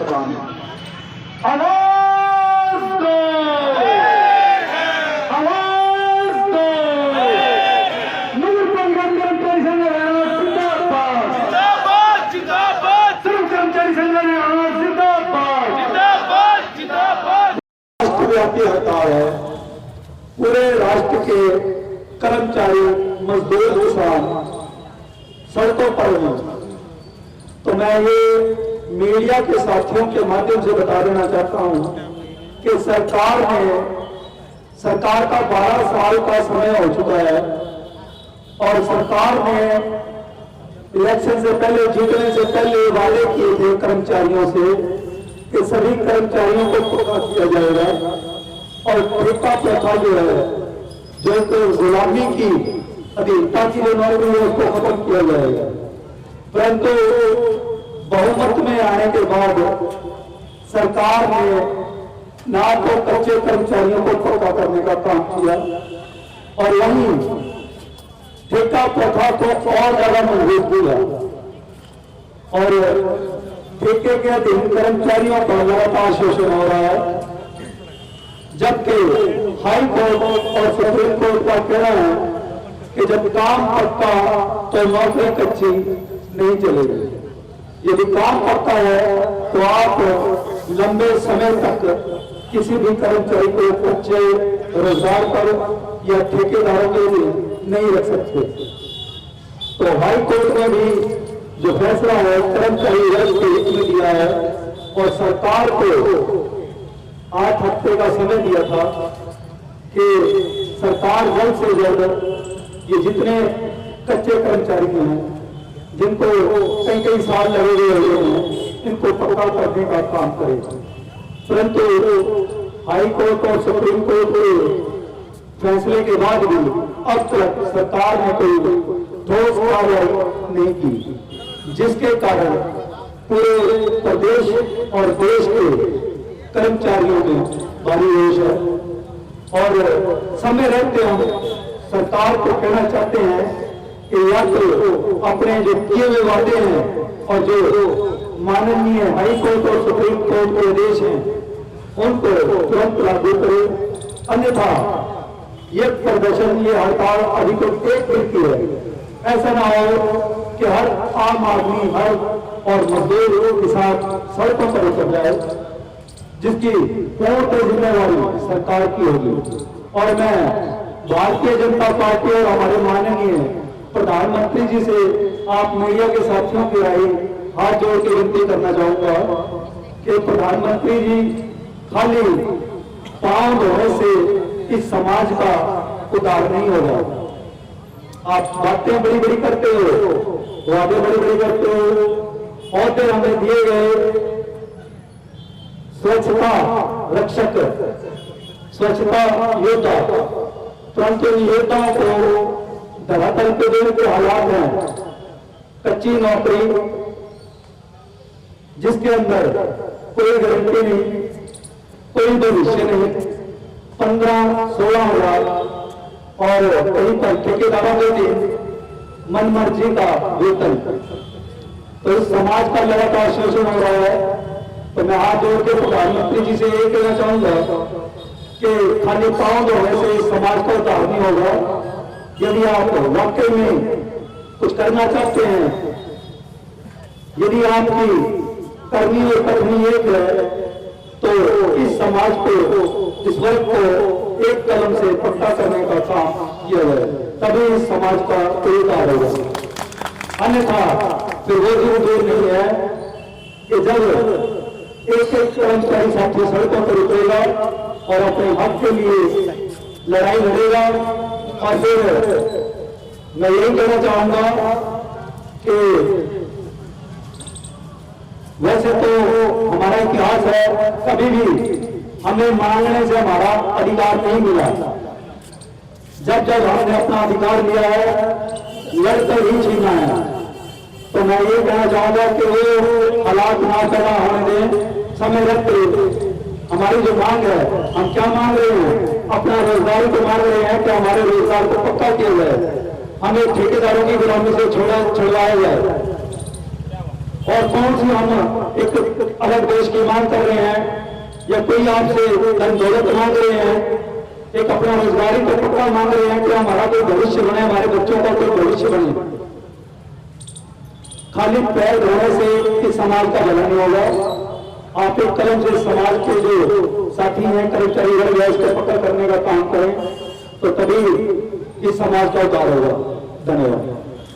जवान आवाज दो, आवाज दो। नगर पालिका कर्मचारी संघ जिंदाबाद, जिंदाबाद जिंदाबाद, श्रम कर्मचारी संघ जिंदाबाद, जिंदाबाद जिंदाबाद। राष्ट्रव्यापी हड़ताल है। पूरे राष्ट्र के कर्मचारी मजदूर किसान सड़कों पर हैं। तो मैं ये मीडिया के साथियों के माध्यम से बता देना चाहता हूं कि सरकार का 12 साल का समय हो चुका है और सरकार ने इलेक्शन से पहले, जीतने से पहले वादे किए थे कर्मचारियों से कि सभी कर्मचारियों को पक्का किया जाएगा और ठेका प्रथा जो है, जो एक गुलामी की अधीनता की जो नौकरी है, उसको खत्म किया जाएगा। परंतु बहुमत में आने के बाद सरकार ने ना तो कच्चे कर्मचारियों को पक्का करने का काम किया और वहीं ठेका प्रथा को और ज्यादा मजबूत किया और ठेके के अधीन कर्मचारियों पर लगातार शोषण हो रहा है। जबकि हाई कोर्ट और सुप्रीम कोर्ट का कहना है कि जब काम पक्का तो नौकरी कच्ची नहीं चलेगी। यदि काम पक्का है तो आप लंबे समय तक किसी भी कर्मचारी को कच्चे रोजगार पर या ठेकेदारों के लिए नहीं रख सकते। तो हाई कोर्ट ने भी जो फैसला है कर्मचारी वर्ग के हित में दिया है और सरकार को 8 हफ्ते का समय दिया था कि सरकार जल्द से जल्द ये जितने कच्चे कर्मचारी हैं जिनको कई साल लगे हुए हैं, इनको पक्का करने का काम करेगा। परंतु हाई कोर्ट और सुप्रीम कोर्ट के फैसले के बाद भी अब तक सरकार ने कोई ठोस कार्रवाई नहीं की, जिसके कारण पूरे प्रदेश और देश के कर्मचारियों में भारी रोष है। और समय रहते हम सरकार को कहना चाहते हैं कि या तो अपने जो किए हुए वादे हैं और जो माननीय हाई कोर्ट और सुप्रीम कोर्ट के आदेश हैं उनको तुरंत लागू करें, अन्यथा ये प्रदर्शन, ये हड़ताल अभी तो 1 दिन की है। ऐसा ना हो कि हर आम आदमी, हर और मजदूर के साथ सड़कों पर उतर जाए, जिसकी पूर्ण जिम्मेवारी सरकार की होगी। और मैं भारतीय जनता पार्टी और हमारे माननीय प्रधानमंत्री जी से आप मीडिया के साथियों की राय हाथ जोड़ के विनती करना चाहूंगा कि प्रधानमंत्री जी खाली पांव धोने से इस समाज का उद्धार नहीं होगा। आप बातें बड़ी बड़ी करते हो, वादे बड़ी बड़ी करते हो, औहदे हमें दिए गए स्वच्छता रक्षक, स्वच्छता योद्धा, परंतु इन योद्धाओं को धरातल पे देने के हालात हैं कच्ची नौकरी, जिसके अंदर कोई गारंटी नहीं, कोई भविष्य नहीं, 15-16 हजार और कहीं पर ठेकेदारों के लिए मनमर्जी का वेतन। तो इस समाज का लगातार शोषण हो रहा है। तो मैं हाथ जोड़ के प्रधानमंत्री जी से यही कहना चाहूंगा कि खाली पांव धोने से इस समाज का उद्धार नहीं होगा। यदि आप वाकई में कुछ करना चाहते हैं, यदि आपकी करनी और करनी एक है, तो इस समाज को, इस वर्ग को एक कलम से पक्का करने का काम किया जाए, तभी इस समाज का कोई उद्धार होगा। अन्यथा फिर वो दिन दूर नहीं है कि जब एक कर्मचारी साथी सड़कों पर उतरेगा और अपने हक के लिए लड़ाई लड़ेगा। और फिर मैं यही कहना चाहूंगा कि वैसे तो हमारा इतिहास है, कभी भी हमें मांगने से हमारा अधिकार नहीं मिला। जब जब हमने अपना अधिकार लिया है, लड़कर ही छीना है। तो मैं ये कहना चाहूंगा कि वो हालात ना पैदा होने दें, समय रखते हमारी जो मांग है, हम क्या मांग रहे हैं? अपना रोजगार को मांग रहे हैं कि हमारे रोजगार को पक्का किया जाए, हमें ठेकेदारों की गुलामी से छुड़वाया जाए। और कौन सी हम एक अलग देश की मांग कर रहे हैं या कोई आपसे धन दौलत मांग रहे हैं, एक अपना रोजगारी का टुकड़ा मांग रहे हैं कि हमारा कोई भविष्य बने, हमारे बच्चों का कोई भविष्य बने। खाली पैर धोने से इस समाज का भला नहीं होगा। आप एक कलम से समाज के जो साथी हैं, कर्मचारी वर्ग है, उसको पकड़ करने का काम करें तो तभी इस समाज का उद्धार होगा। धन्यवाद।